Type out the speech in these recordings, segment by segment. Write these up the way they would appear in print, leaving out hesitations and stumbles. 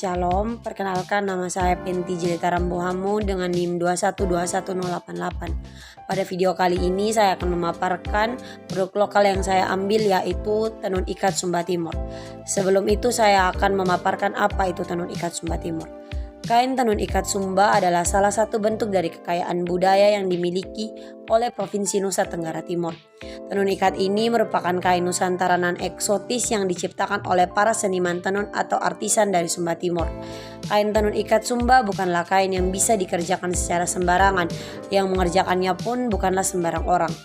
Shalom, perkenalkan nama saya Penti Jelita Rambohamu dengan NIM 2121088. Pada video kali ini saya akan memaparkan produk lokal yang saya ambil, yaitu tenun ikat Sumba Timur. Sebelum itu saya akan memaparkan apa itu tenun ikat Sumba Timur. Kain tenun ikat Sumba adalah salah satu bentuk dari kekayaan budaya yang dimiliki oleh Provinsi Nusa Tenggara Timur. Tenun ikat ini merupakan kain Nusantara non eksotis yang diciptakan oleh para seniman tenun atau artisan dari Sumba Timur. Kain tenun ikat Sumba bukanlah kain yang bisa dikerjakan secara sembarangan, yang mengerjakannya pun bukanlah sembarang orang.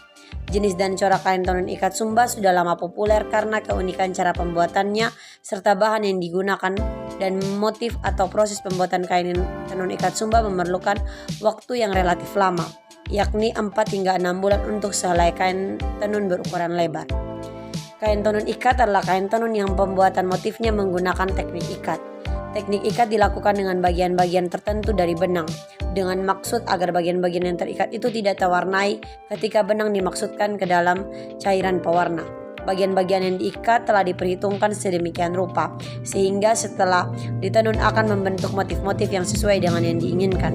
Jenis dan corak kain tenun ikat Sumba sudah lama populer karena keunikan cara pembuatannya serta bahan yang digunakan, dan motif atau proses pembuatan kain tenun ikat Sumba memerlukan waktu yang relatif lama, yakni 4 hingga 6 bulan untuk sehelai kain tenun berukuran lebar. Kain tenun ikat adalah kain tenun yang pembuatan motifnya menggunakan teknik ikat. Teknik ikat dilakukan dengan bagian-bagian tertentu dari benang, dengan maksud agar bagian-bagian yang terikat itu tidak terwarnai ketika benang dimaksudkan ke dalam cairan pewarna. Bagian-bagian yang diikat telah diperhitungkan sedemikian rupa, sehingga setelah ditenun akan membentuk motif-motif yang sesuai dengan yang diinginkan.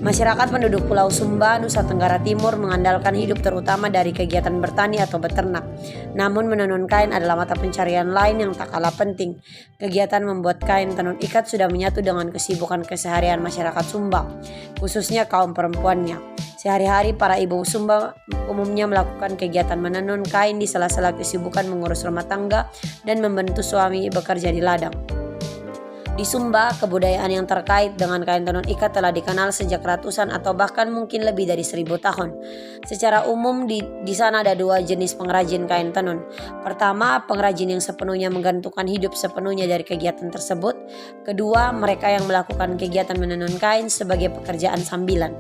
Masyarakat penduduk Pulau Sumba, Nusa Tenggara Timur mengandalkan hidup terutama dari kegiatan bertani atau beternak. Namun menenun kain adalah mata pencarian lain yang tak kalah penting. Kegiatan membuat kain tenun ikat sudah menyatu dengan kesibukan keseharian masyarakat Sumba, khususnya kaum perempuannya. Sehari-hari para ibu Sumba umumnya melakukan kegiatan menenun kain di sela-sela kesibukan mengurus rumah tangga dan membantu suami bekerja di ladang. Di Sumba, kebudayaan yang terkait dengan kain tenun ikat telah dikenal sejak ratusan atau bahkan mungkin lebih dari 1000 tahun. Secara umum di sana ada 2 jenis pengrajin kain tenun. Pertama, pengrajin yang sepenuhnya menggantungkan hidup sepenuhnya dari kegiatan tersebut. Kedua, mereka yang melakukan kegiatan menenun kain sebagai pekerjaan sambilan.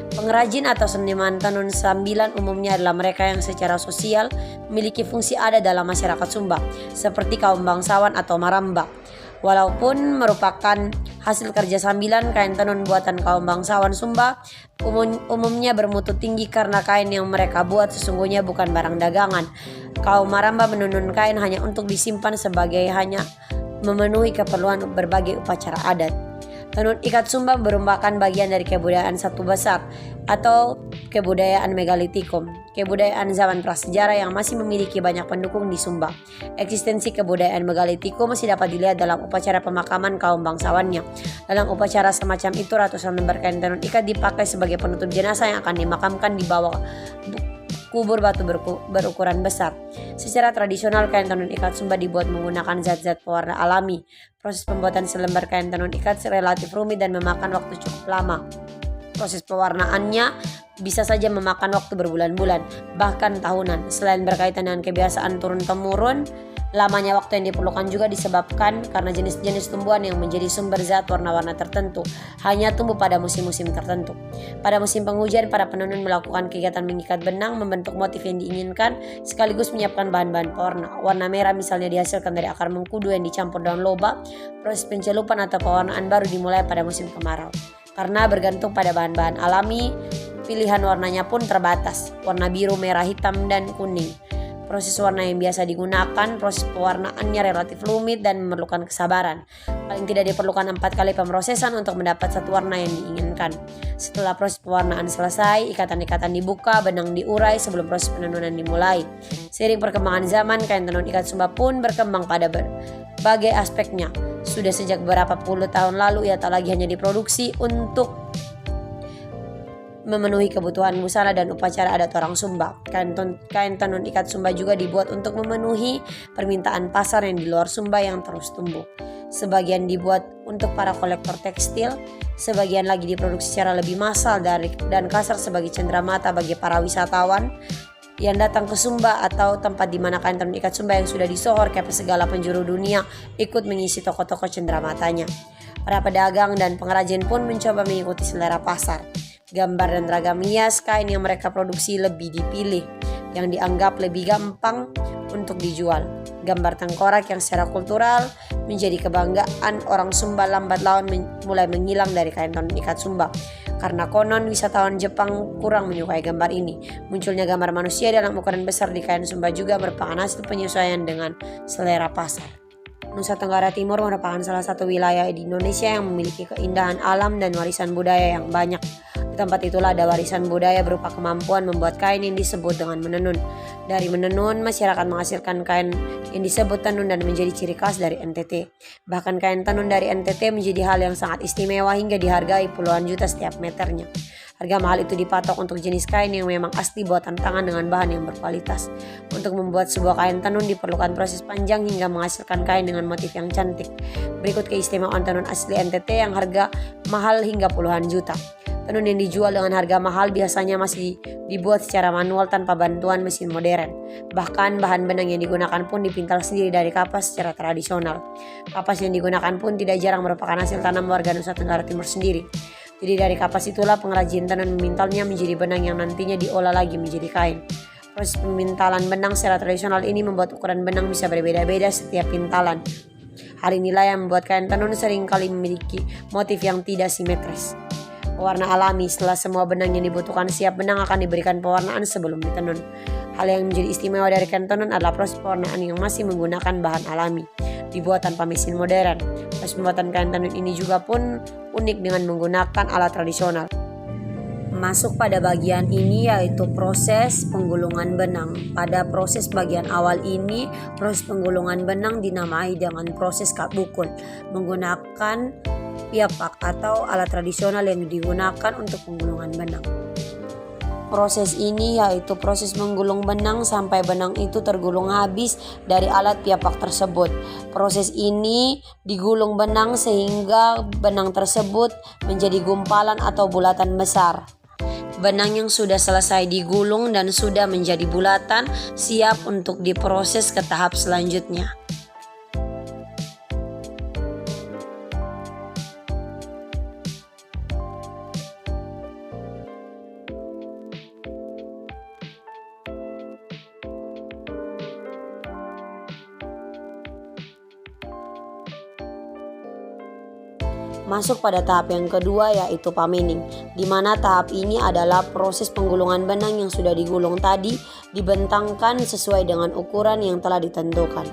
Pengrajin atau seniman tenun sambilan umumnya adalah mereka yang secara sosial memiliki fungsi ada dalam masyarakat Sumba, seperti kaum bangsawan atau maramba. Walaupun merupakan hasil kerja sambilan, kain tenun buatan kaum bangsawan Sumba umumnya bermutu tinggi karena kain yang mereka buat sesungguhnya bukan barang dagangan. Kaum maramba menenun kain hanya untuk disimpan sebagai hanya memenuhi keperluan berbagai upacara adat. Tenun ikat Sumba merupakan bagian dari kebudayaan Satu Besar atau kebudayaan megalitikum, kebudayaan zaman prasejarah yang masih memiliki banyak pendukung di Sumba. Eksistensi kebudayaan megalitikum masih dapat dilihat dalam upacara pemakaman kaum bangsawannya. Dalam upacara semacam itu, ratusan lembar kain tenun ikat dipakai sebagai penutup jenazah yang akan dimakamkan di bawah kubur batu berukuran besar. Secara tradisional, kain tenun ikat Sumba dibuat menggunakan zat-zat pewarna alami. Proses pembuatan selembar kain tenun ikat relatif rumit dan memakan waktu cukup lama. Proses pewarnaannya bisa saja memakan waktu berbulan-bulan, bahkan tahunan. Selain berkaitan dengan kebiasaan turun-temurun, lamanya waktu yang diperlukan juga disebabkan karena jenis-jenis tumbuhan yang menjadi sumber zat warna-warna tertentu hanya tumbuh pada musim-musim tertentu. Pada musim penghujan, para penenun melakukan kegiatan mengikat benang, membentuk motif yang diinginkan, sekaligus menyiapkan bahan-bahan pewarna. Warna merah misalnya dihasilkan dari akar mengkudu yang dicampur daun loba. Proses pencelupan atau pewarnaan baru dimulai pada musim kemarau. Karena bergantung pada bahan-bahan alami, pilihan warnanya pun terbatas, warna biru, merah, hitam, dan kuning. Proses warna yang biasa digunakan, proses pewarnaannya relatif rumit dan memerlukan kesabaran. Paling tidak diperlukan 4 kali pemrosesan untuk mendapat satu warna yang diinginkan. Setelah proses pewarnaan selesai, ikatan-ikatan dibuka, benang diurai sebelum proses penenunan dimulai. Seiring perkembangan zaman, kain tenun ikat Sumba pun berkembang pada berbagai aspeknya. Sudah sejak beberapa puluh tahun lalu ia tak lagi hanya diproduksi untuk memenuhi kebutuhan busana dan upacara adat orang Sumba. Kain tenun ikat Sumba juga dibuat untuk memenuhi permintaan pasar yang di luar Sumba yang terus tumbuh. Sebagian dibuat untuk para kolektor tekstil, sebagian lagi diproduksi secara lebih massal dan kasar sebagai cenderamata bagi para wisatawan yang datang ke Sumba atau tempat di mana kain tenun ikat Sumba yang sudah disohor ke segala penjuru dunia ikut mengisi toko-toko cendeраmatanya. Para pedagang dan pengrajin pun mencoba mengikuti selera pasar. Gambar dan ragam hias kain yang mereka produksi lebih dipilih, yang dianggap lebih gampang untuk dijual. Gambar tengkorak yang secara kultural menjadi kebanggaan orang Sumba lambat laun mulai menghilang dari kain tenun ikat Sumba. Karena konon wisatawan Jepang kurang menyukai gambar ini. Munculnya gambar manusia dalam ukuran besar di kain Sumba juga merupakan hasil penyesuaian dengan selera pasar. Nusa Tenggara Timur merupakan salah satu wilayah di Indonesia yang memiliki keindahan alam dan warisan budaya yang banyak. Di tempat itulah ada warisan budaya berupa kemampuan membuat kain yang disebut dengan menenun. Dari menenun, masyarakat menghasilkan kain yang disebut tenun dan menjadi ciri khas dari NTT. Bahkan kain tenun dari NTT menjadi hal yang sangat istimewa hingga dihargai puluhan juta setiap meternya. Harga mahal itu dipatok untuk jenis kain yang memang asli buatan tangan dengan bahan yang berkualitas. Untuk membuat sebuah kain tenun diperlukan proses panjang hingga menghasilkan kain dengan motif yang cantik. Berikut keistimewaan tenun asli NTT yang harga mahal hingga puluhan juta. Tenun yang dijual dengan harga mahal biasanya masih dibuat secara manual tanpa bantuan mesin modern. Bahkan bahan benang yang digunakan pun dipintal sendiri dari kapas secara tradisional. Kapas yang digunakan pun tidak jarang merupakan hasil tanam warga Nusa Tenggara Timur sendiri. Jadi dari kapas itulah pengrajin tenun memintalnya menjadi benang yang nantinya diolah lagi menjadi kain. Proses pemintalan benang secara tradisional ini membuat ukuran benang bisa berbeda-beda setiap pintalan. Hal inilah yang membuat kain tenun seringkali memiliki motif yang tidak simetris. Pewarna alami, setelah semua benang yang dibutuhkan siap, benang akan diberikan pewarnaan sebelum ditenun. Hal yang menjadi istimewa dari kain tenun adalah proses pewarnaan yang masih menggunakan bahan alami, dibuat tanpa mesin modern. Proses pembuatan kain tenun ini juga pun unik dengan menggunakan alat tradisional. Masuk pada bagian ini yaitu proses penggulungan benang. Pada proses bagian awal ini, proses penggulungan benang dinamai dengan proses kapbukul menggunakan piapak atau alat tradisional yang digunakan untuk penggulungan benang. Proses ini yaitu proses menggulung benang sampai benang itu tergulung habis dari alat piapak tersebut. Proses ini digulung benang sehingga benang tersebut menjadi gumpalan atau bulatan besar. Benang yang sudah selesai digulung dan sudah menjadi bulatan siap untuk diproses ke tahap selanjutnya. Masuk pada tahap yang kedua yaitu pamining, di mana tahap ini adalah proses penggulungan benang yang sudah digulung tadi dibentangkan sesuai dengan ukuran yang telah ditentukan.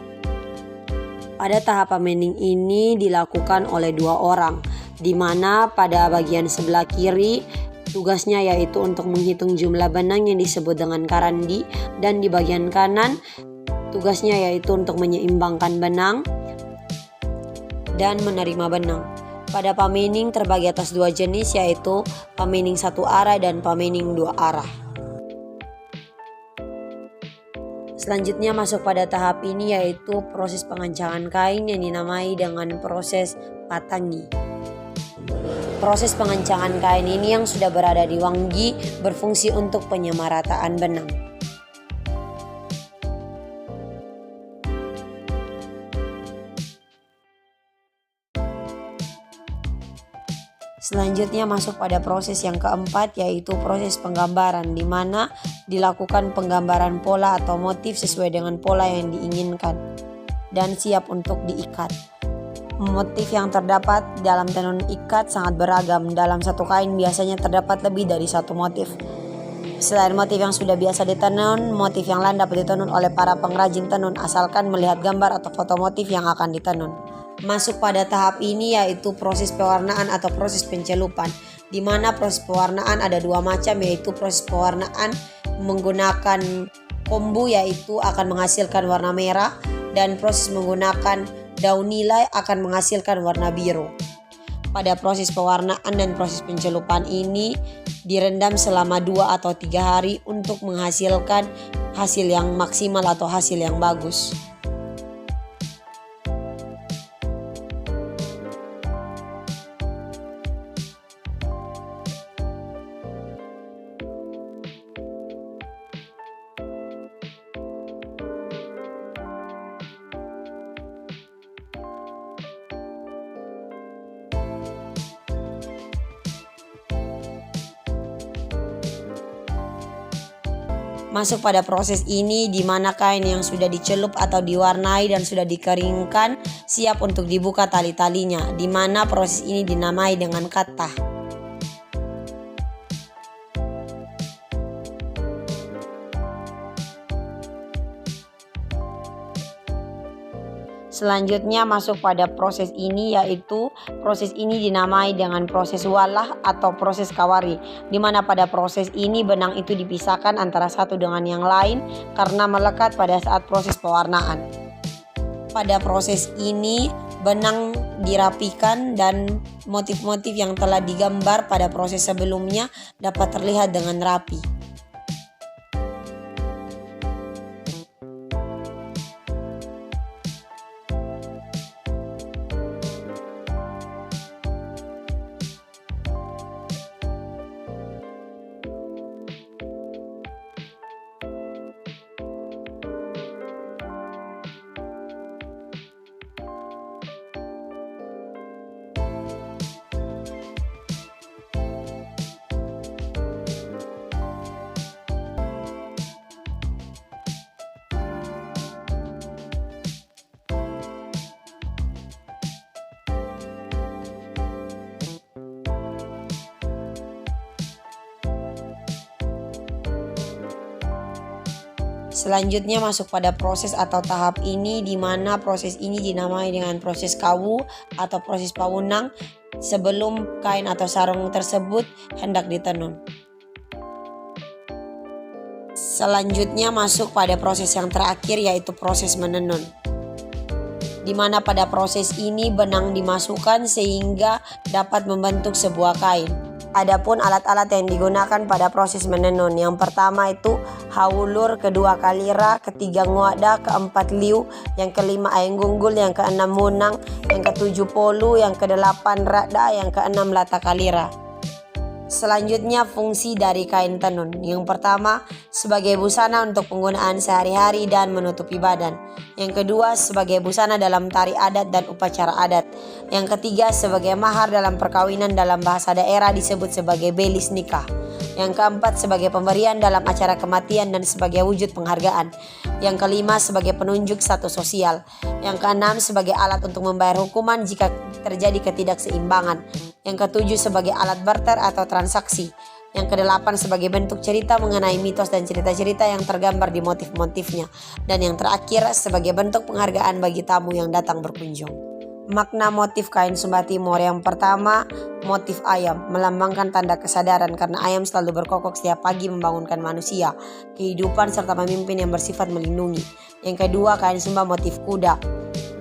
Pada tahap pamining ini dilakukan oleh 2 orang, di mana pada bagian sebelah kiri tugasnya yaitu untuk menghitung jumlah benang yang disebut dengan karandi, dan di bagian kanan tugasnya yaitu untuk menyeimbangkan benang dan menerima benang. Pada pamining terbagi atas 2 jenis yaitu pamining 1 arah dan pamining 2 arah. Selanjutnya masuk pada tahap ini yaitu proses pengencangan kain yang dinamai dengan proses patangi. Proses pengencangan kain ini yang sudah berada di wanggi berfungsi untuk penyamarataan benang. Selanjutnya masuk pada proses yang keempat yaitu proses penggambaran, di mana dilakukan penggambaran pola atau motif sesuai dengan pola yang diinginkan dan siap untuk diikat. Motif yang terdapat dalam tenun ikat sangat beragam. Dalam satu kain biasanya terdapat lebih dari 1 motif. Selain motif yang sudah biasa ditenun, motif yang lain dapat ditenun oleh para pengrajin tenun asalkan melihat gambar atau foto motif yang akan ditenun. Masuk pada tahap ini yaitu proses pewarnaan atau proses pencelupan, di mana proses pewarnaan ada 2 macam, yaitu proses pewarnaan menggunakan kombu yaitu akan menghasilkan warna merah, dan proses menggunakan daun nilai akan menghasilkan warna biru. Pada proses pewarnaan dan proses pencelupan ini direndam selama 2 atau 3 hari untuk menghasilkan hasil yang maksimal atau hasil yang bagus. Masuk pada proses ini di mana kain yang sudah dicelup atau diwarnai dan sudah dikeringkan siap untuk dibuka tali-talinya, di mana proses ini dinamai dengan katah. Selanjutnya masuk pada proses ini, yaitu proses ini dinamai dengan proses walah atau proses kawari, di mana pada proses ini benang itu dipisahkan antara satu dengan yang lain karena melekat pada saat proses pewarnaan. Pada proses ini benang dirapikan dan motif-motif yang telah digambar pada proses sebelumnya dapat terlihat dengan rapi. Selanjutnya masuk pada proses atau tahap ini, di mana proses ini dinamai dengan proses kawu atau proses pawunang sebelum kain atau sarung tersebut hendak ditenun. Selanjutnya masuk pada proses yang terakhir, yaitu proses menenun, di mana pada proses ini benang dimasukkan sehingga dapat membentuk sebuah kain. Adapun alat-alat yang digunakan pada proses menenun, yang pertama itu haulur, kedua kalira, ketiga nguada, keempat liu, yang kelima aeng gunggul, yang keenam munang, yang ketujuh polu, yang kedelapan rada, yang keenam lata kalira. Selanjutnya fungsi dari kain tenun. Yang pertama sebagai busana untuk penggunaan sehari-hari dan menutupi badan. Yang kedua sebagai busana dalam tari adat dan upacara adat. Yang ketiga sebagai mahar dalam perkawinan, dalam bahasa daerah disebut sebagai belis nikah. Yang keempat sebagai pemberian dalam acara kematian dan sebagai wujud penghargaan. Yang kelima sebagai penunjuk status sosial. Yang keenam sebagai alat untuk membayar hukuman jika terjadi ketidakseimbangan. Yang ketujuh sebagai alat barter atau transaksi. Yang kedelapan sebagai bentuk cerita mengenai mitos dan cerita-cerita yang tergambar di motif-motifnya. Dan yang terakhir sebagai bentuk penghargaan bagi tamu yang datang berkunjung. Makna motif kain Sumba Timur. Yang pertama, motif ayam melambangkan tanda kesadaran karena ayam selalu berkokok setiap pagi membangunkan manusia, kehidupan serta pemimpin yang bersifat melindungi. Yang kedua, kain Sumba motif kuda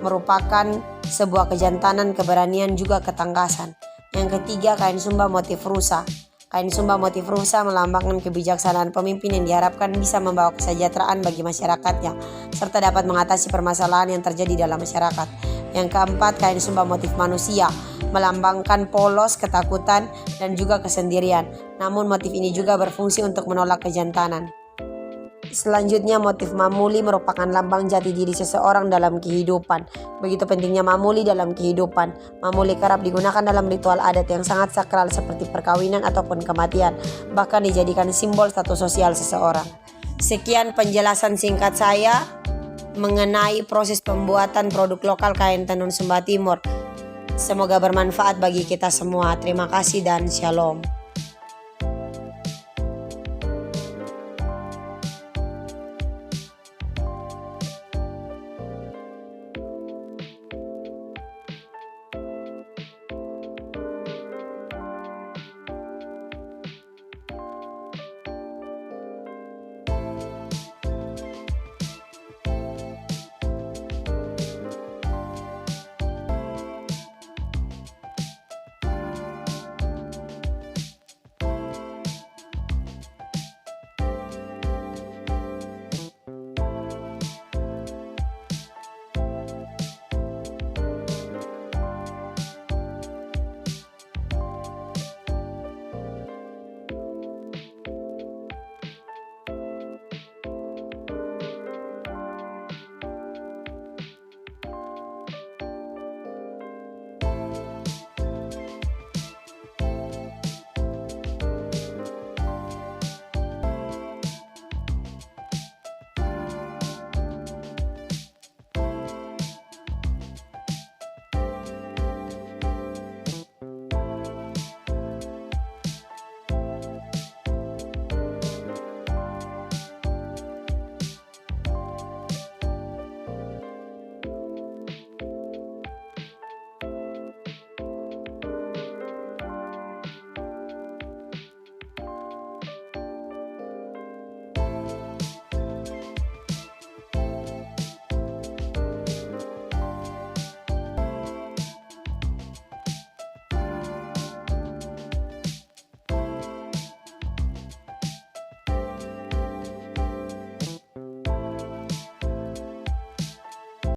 merupakan sebuah kejantanan, keberanian juga ketangkasan. Yang ketiga, kain Sumba motif rusa. Kain Sumba motif rusa melambangkan kebijaksanaan pemimpin yang diharapkan bisa membawa kesejahteraan bagi masyarakatnya serta dapat mengatasi permasalahan yang terjadi dalam masyarakat. Yang keempat, kain Sumba motif manusia melambangkan polos, ketakutan, dan juga kesendirian. Namun motif ini juga berfungsi untuk menolak kejantanan. Selanjutnya, motif mamuli merupakan lambang jati diri seseorang dalam kehidupan. Begitu pentingnya mamuli dalam kehidupan. Mamuli kerap digunakan dalam ritual adat yang sangat sakral seperti perkawinan ataupun kematian. Bahkan dijadikan simbol status sosial seseorang. Sekian penjelasan singkat saya mengenai proses pembuatan produk lokal kain tenun Sumba Timur. Semoga bermanfaat bagi kita semua. Terima kasih dan shalom.